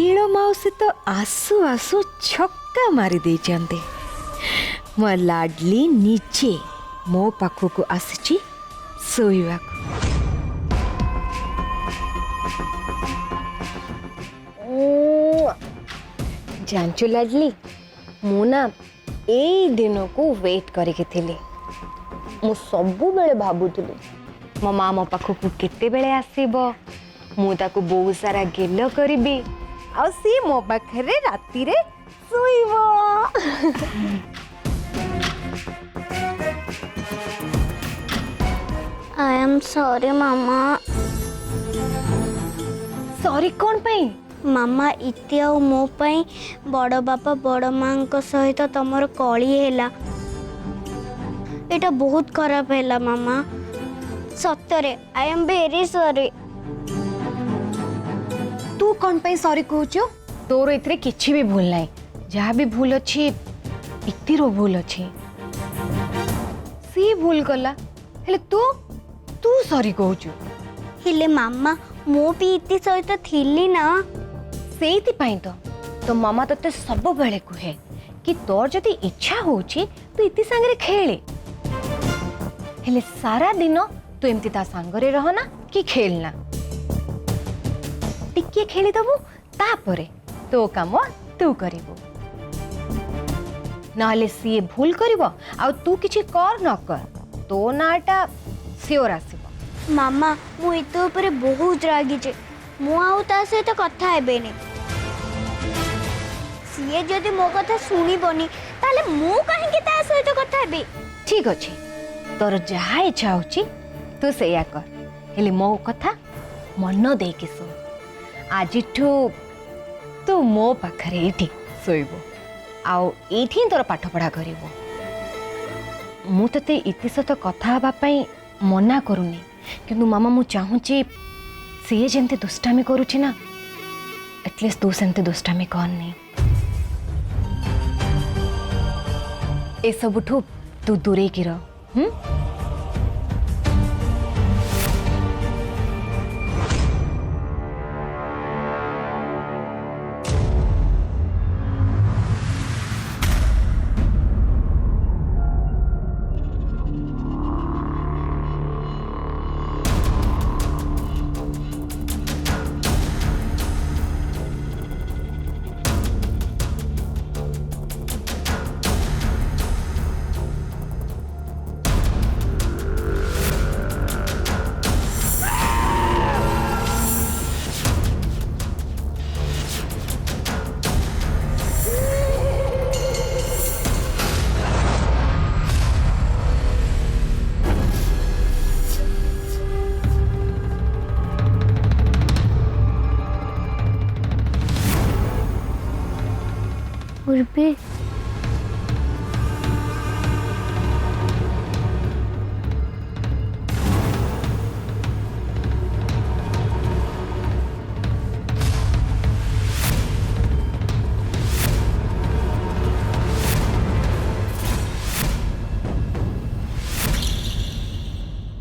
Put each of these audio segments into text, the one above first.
नील मौसी तो आसु आसु छक्का मारी दे चंदे। मो लाडली नीचे मो पाखु आसी सोइबा। जानचु लाडली मुना ए दिन को वेट करके थिली। मु सबु बेले भाबुथुली मो माँ मो पाखु केते बेले आसीबो, मु ताको बहुत सारा गेल करिबी आ सी मो पाखरे राती रे सोइबो। आई एम सॉरी मामा। सॉरी कौन पई? मामा इति आ मो पई बड़ बापा बड़ मां को सहित तमर कली हैला, एटा बहुत खराब हैला मामा। सत्तरे आई एम वेरी सॉरी। तू कौन पई सॉरी कहूचु? तोर इतरे किछि भी भूल नाही, जहाँ भी भूल अछि इतिरो भूल अछि। सी भूल कला हेले तू सॉरी कहूचु। हेले मामा मो भी इति सहित थिली ना, सेति पई तो मामा तते सब बेले कहे कि तोर जदी इच्छा होची तू इति संगरे खेले, हेले सारा दिन तू एमती ता संगरे रहना कि खेलना। टिके खेली दबु तापरे तो काम तू करिबो, नाले सी भूल करिबो आ तू किछि कर न कर तो नाटा सियोर आसीबो। मामा मु इतो ऊपर बहुत रागी जे, मु आउ ता सहित कथा हेबेनी। सीए जदि मो कथा सुनिबोनी ताले मु काहे कि ता सहित कथा हेबे। ठीक अछि, तोर जहा इच्छा होची तू सेया कर, हेले मो कथा मन दे के सुन। आजिठू तू मो पाखरे एठी सोइबो आउ एठी तोर पाठ पढ़ा करिवो। मु तते इतिसत कथा हबा पई मना करूनी, किंतु मामा मु चाहूची सी जेंते दुष्टामी करूची ना, एटलीस्ट तू सेंते दुष्टामी करनी। ए सबुठू तू दूरे की रह। उर्पी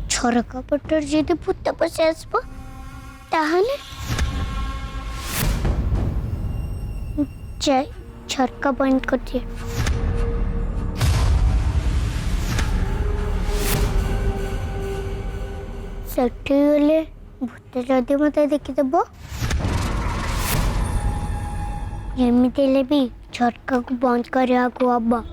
झरका पटर जदि भूत पशि आसब ताहले जाए झरका बंद कर दिए। सेठी गले भूत जदि मत देखीदेव जमीती भी झरका को बंद करने को हम।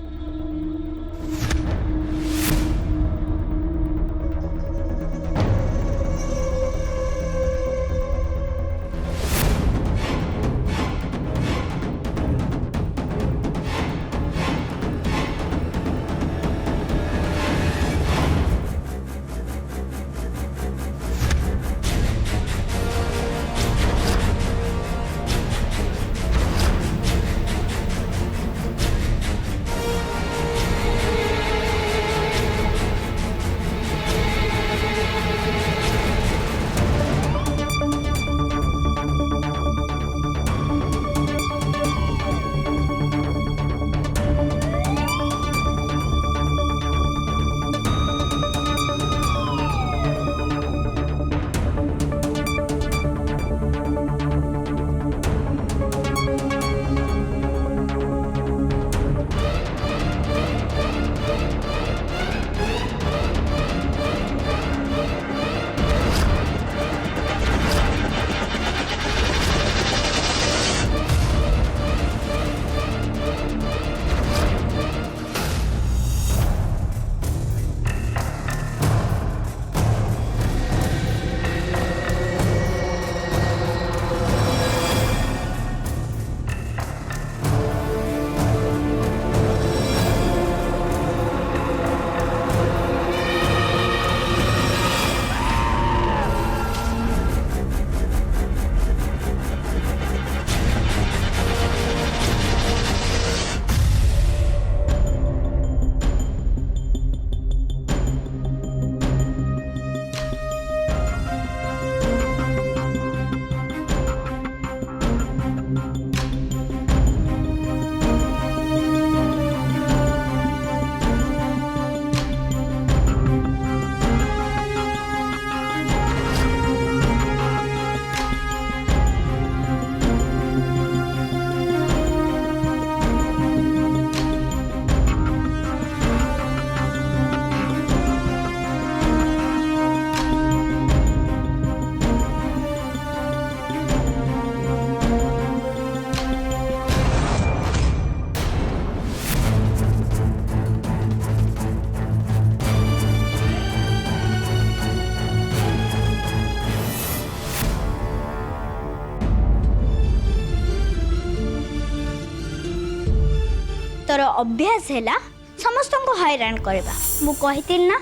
अभ्यास है समस्त को हैरान करवा मु कही ना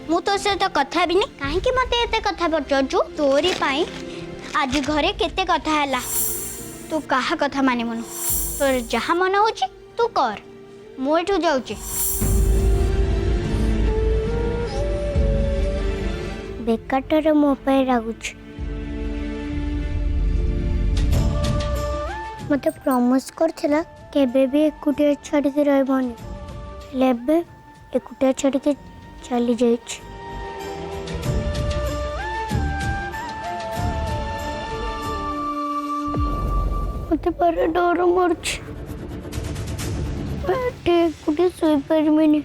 मु तो सहित कथा भी कहीं मत एत कथा पचारू तोरी पाई आज घरे केते कथा है तू कहा कथा मानी मनु तोर जहाँ मन हो तू कर मु एठू जाऊँ बेकाटर मो पे रागुच मत प्रॉमिस करथिला केबे भी एकुटिया छाड़ी के रहबनी लेबे एकुटिया छाड़ी के चली जाइछ मते पर डर मरछ एटे एकुटिया सोई परमिनी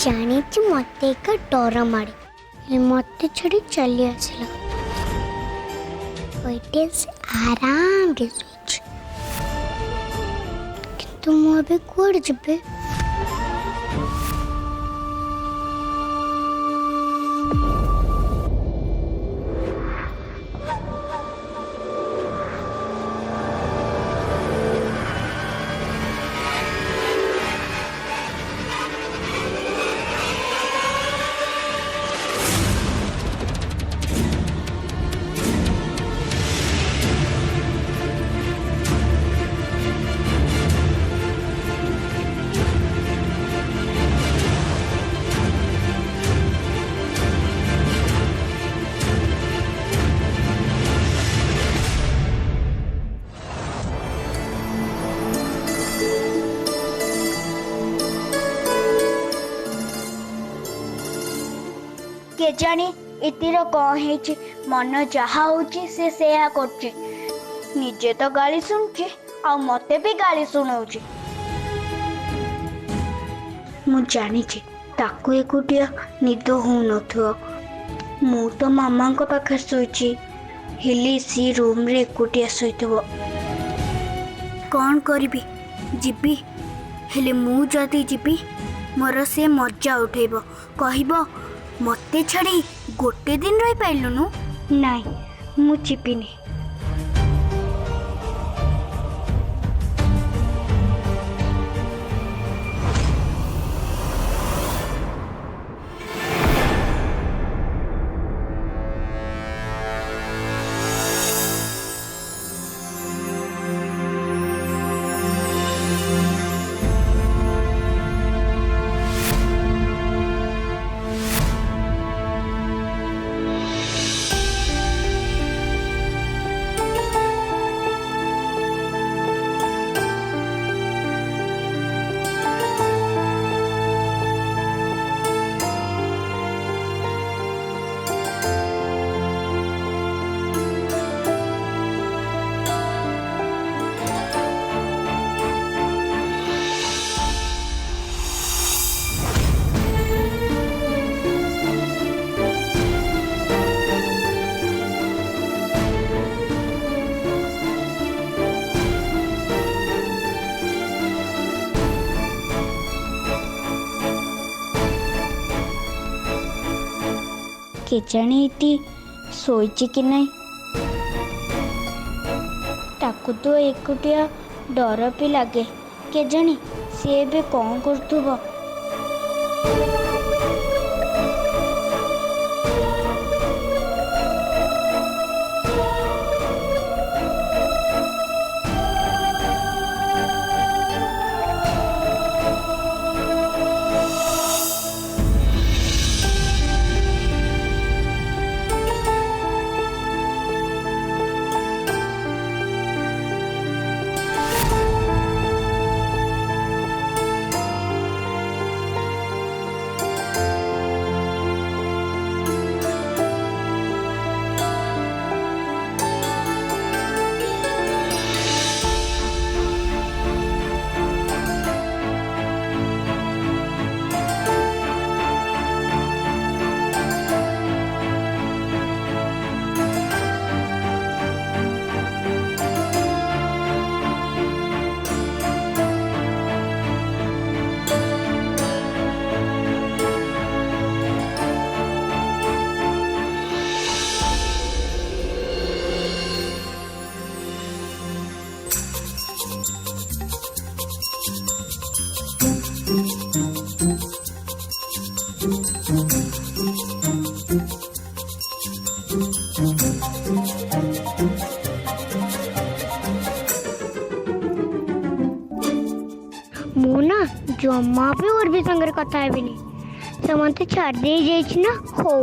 जानी मत एक डर मारे मत छड़ी चली आसला से आराम रे सोच किंतु मु अबे कुआड़ जबे के जानी इतिर कौन है मन जहा होची से सेया करची निजे तो गाली सुनची आ मते भी गाली सुनाउची मु जानी छी ताको एकुटिया निद हो नथो मु तो मामा को पाखे सोची हिली सी रूम रे एकुटिया सोइतबो कौन करबी जिबी हेले मु जदी जिबी मोर से मजा उठेबो कहबो मते छड़ी गोटे दिन रही पाइलुनु नाई मु चिपिनी केजाणी इति सोईची कि नहीं ताकू तो एकुटिया डर भी लगे केजाणी सी भी कौन करथुबो मु ना जमा भी और भी संगर कथा हेबिनी से मते छाड़ दे जाइछि ना हो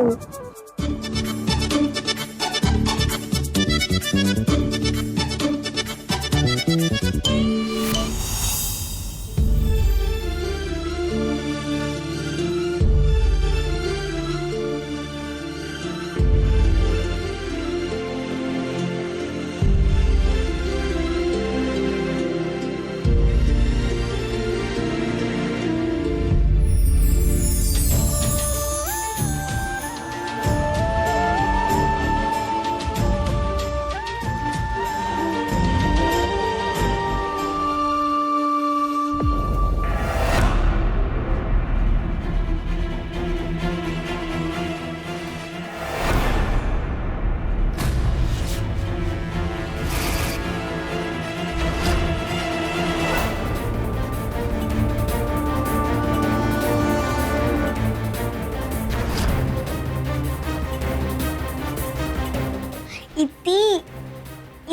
इति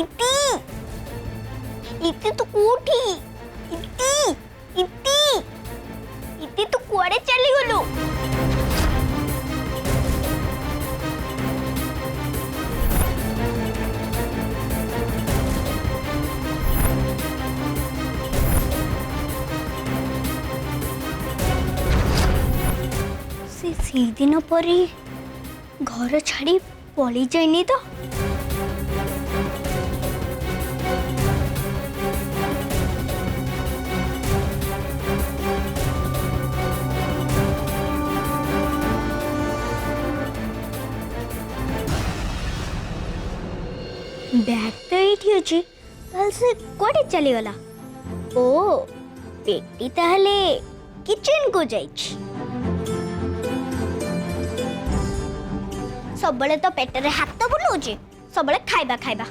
इति इति तो कोठी इति इति इति तो कुआडे चली गलो से दिन परी घर छाड़ी पली जाइनी तो बैग तो ये अच्छी ताल से कोड़े चली गला ओ पेटी ताहले किचन को जाइछि सबले तो पेटरे हाथ बुलाउछि सबले खाइबा खाइबा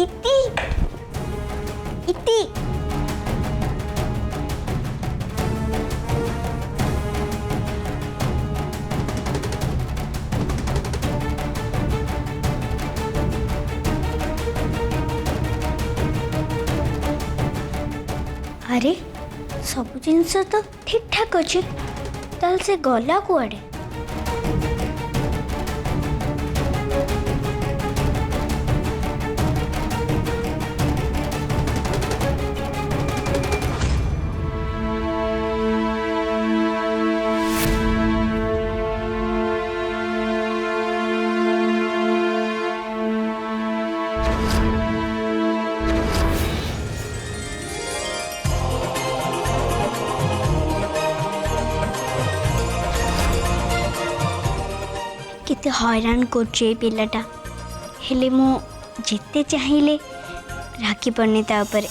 इति इति अरे सब जिनस तो ठीक ठाक अच्छे ताल से गला कुआडे केते हैरान करछे पिलाटा हेले मु जिते चाहिए राखी पड़नी ता ऊपर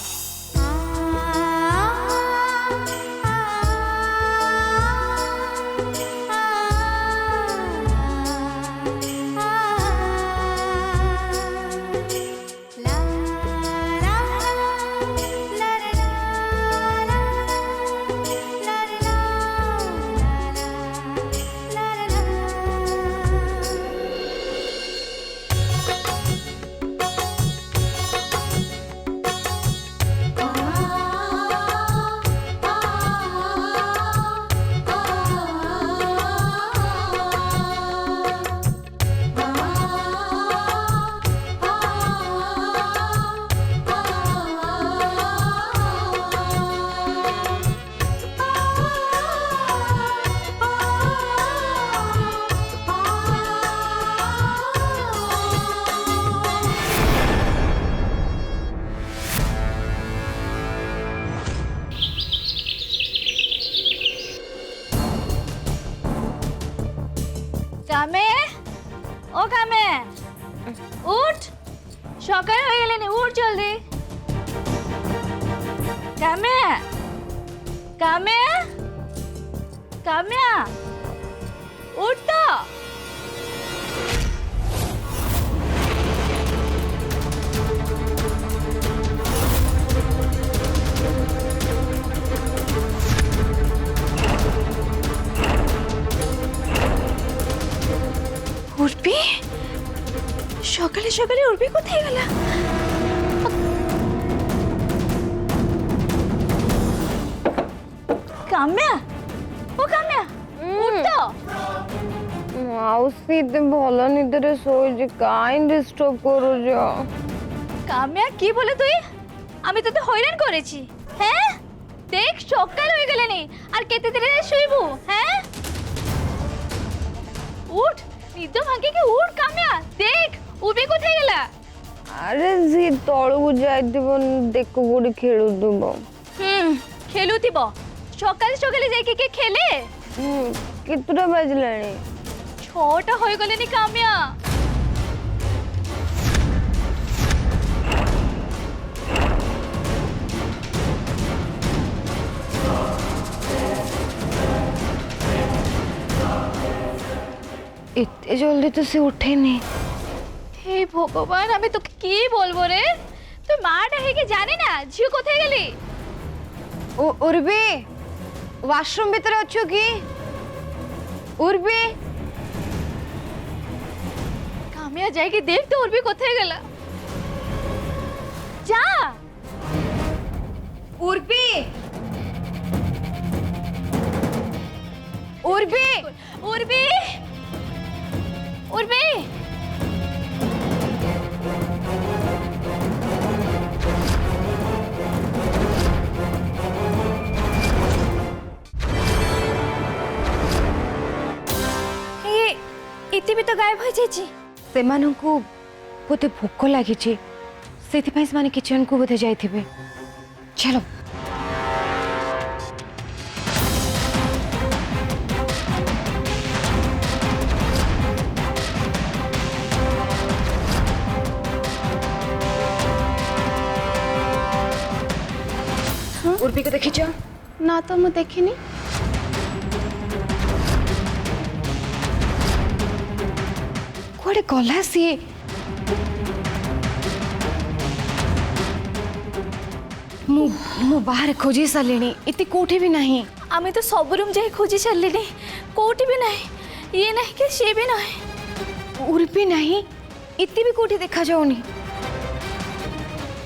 হয়ে গেলেনি, উঠ জলদি। কাম্যা, কাম্যা, কাম্যা, উঠ তো। উর্বি, সকালে সকালে উর্বি কোথায় গেল? কাম্যা, ও কাম্যা, উঠ তো। মাউসী এতে ଭଲ নিদরে শোইছে, কাই ডিস্টার্ব করুছ? কাম্যা, কি বলে তুই? আমি তোকে হয়রান করেছি? হ্যাঁ, দেখ সকাল হয়ে গেলেনি, আর কেতে দিনে শুইবু? হ্যাঁ, উঠ, নিদ ভাঙ্গিকে উঠ। কাম্যা, দেখ উর্বি কোথায় গেলা? আরে জি তଳକୁ ଯାଇଥିବ, ଦେଖ କୋଉଠି ଖେଳୁଥିବ। খেলুথিব? সকালে সকালে যাইকে কে খেলে? କେତେଟା ବାଜିଲାଣି? 6টা হয়ে গেলেনি কাম্যা। এতে জলদি তো সে ওঠেনি। হে ভগবান, আমি তোকে কি বলবো রে? তুই মাটা হেকে জানি না ঝিও কোথায় গেলি? ও উর্বি, ওয়াশরুম ভিতরে আছো কি? উর্বি, কামিয়া যাইকে দেখ তো উর্বি কোথায় গেল। যা। উর্বি, উর্বি, উর্বি, উর্বি। ইতি ବି ତ ଗାୟବ ହୋଇଯାଇଛି। ସେମାନଙ୍କୁ ବୋଧେ ଭୋକ ଲାଗିଛି, ସେଥିପାଇଁ ସେମାନେ କିଚେନକୁ ବୋଧେ ଯାଇଥିବେ। ଚାଲ। ଉର୍ବିକୁ ଦେଖିଛ? ନା ତ ମୁଁ ଦେଖିନି। କୁଆଡ଼େ ଗଲା ସିଏ? ମୁଁ ବାହାରେ ଖୋଜି ସାରିଲିଣି, ଏତେ କୋଉଠି ବି ନାହିଁ। আমি তো সব রুম যাই খুঁজি সারিলিনি, কোউটি বি নাই, ইয়ে নাই কি সে বি নাই। ଉର୍ବି ନାହିଁ, ଏତେ ବି କୋଉଠି ଦେଖାଯାଉନି।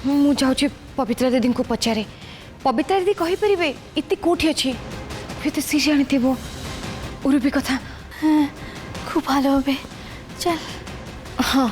ମୁଁ ଯାଉଛି ପବିତ୍ରା ଦିଦିଙ୍କୁ ପଚାରେ। ପବିତ୍ରା ଦିଦି କହିପାରିବେ ଏତେ କୋଉଠି ଅଛି? ହୁଏତ ସିଏ ଜାଣିଥିବ ଉର୍ବି କଥା। হ্যাঁ, খুব ভালো হবে, চল। ହଁ